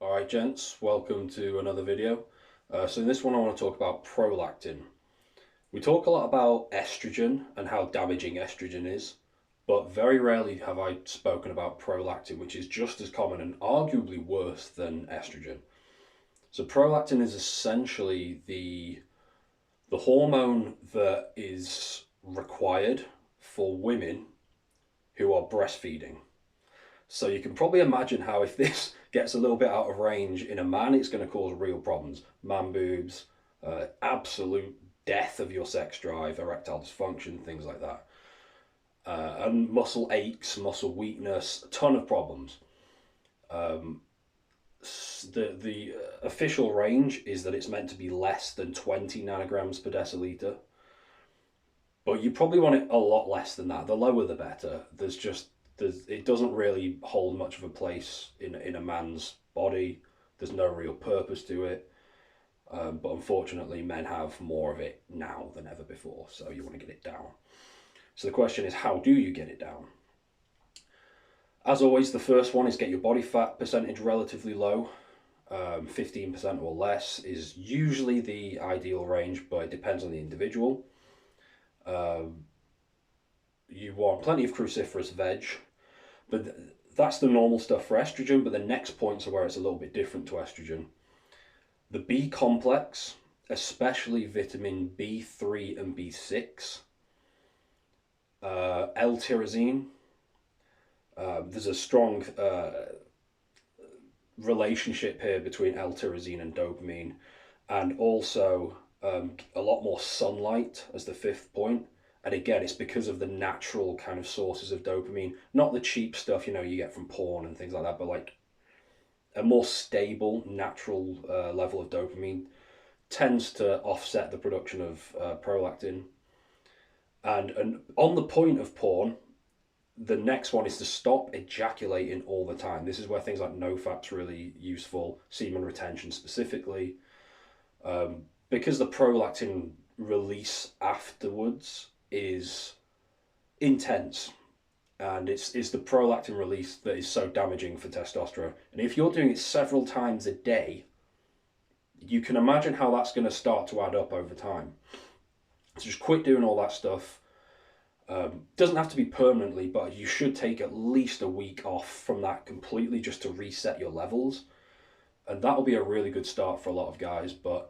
Alright gents, welcome to another video. So in this one I want to talk about prolactin. We talk a lot about estrogen and how damaging estrogen is, but very rarely have I spoken about prolactin, which is just as common and arguably worse than estrogen. So prolactin is essentially the hormone that is required for women who are breastfeeding. So you can probably imagine how if this gets a little bit out of range in a man, it's going to cause real problems. Man boobs, absolute death of your sex drive, erectile dysfunction, things like that. And muscle aches, muscle weakness, a ton of problems. The official range is that it's meant to be less than 20 nanograms per deciliter. But you probably want it a lot less than that. The lower the better. It doesn't really hold much of a place in a man's body. There's no real purpose to it. But unfortunately, men have more of it now than ever before. So you want to get it down. So the question is, how do you get it down? As always, the first one is get your body fat percentage relatively low. 15% or less is usually the ideal range, but it depends on the individual. You want plenty of cruciferous veg, but that's the normal stuff for estrogen. But the next points are where it's a little bit different to estrogen. The B complex, especially vitamin B3 and B6, L-tyrosine. There's a strong relationship here between L-tyrosine and dopamine, and also a lot more sunlight as the fifth point. And again, it's because of the natural kind of sources of dopamine, not the cheap stuff, you get from porn and things like that, but like a more stable, natural level of dopamine tends to offset the production of prolactin. And on the point of porn, the next one is to stop ejaculating all the time. This is where things like NoFap's really useful, semen retention specifically, because the prolactin release afterwards is intense, and it's the prolactin release that is so damaging for testosterone. And if you're doing it several times a day, you can imagine how that's going to start to add up over time. So just quit doing all that stuff. Doesn't have to be permanently, but you should take at least a week off from that completely just to reset your levels, and that'll be a really good start for a lot of guys. But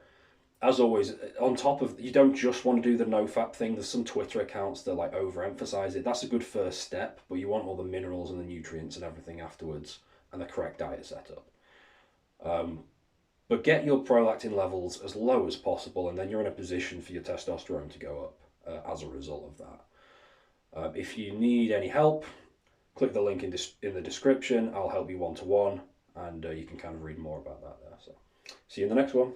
as always, on top of, you don't just want to do the NoFap thing. There's some Twitter accounts that like overemphasize it. That's a good first step, but you want all the minerals and the nutrients and everything afterwards, and the correct diet setup. But get your prolactin levels as low as possible, and then you're in a position for your testosterone to go up as a result of that. If you need any help, click the link in the description. I'll help you one-to-one, and you can kind of read more about that there. So see you in the next one.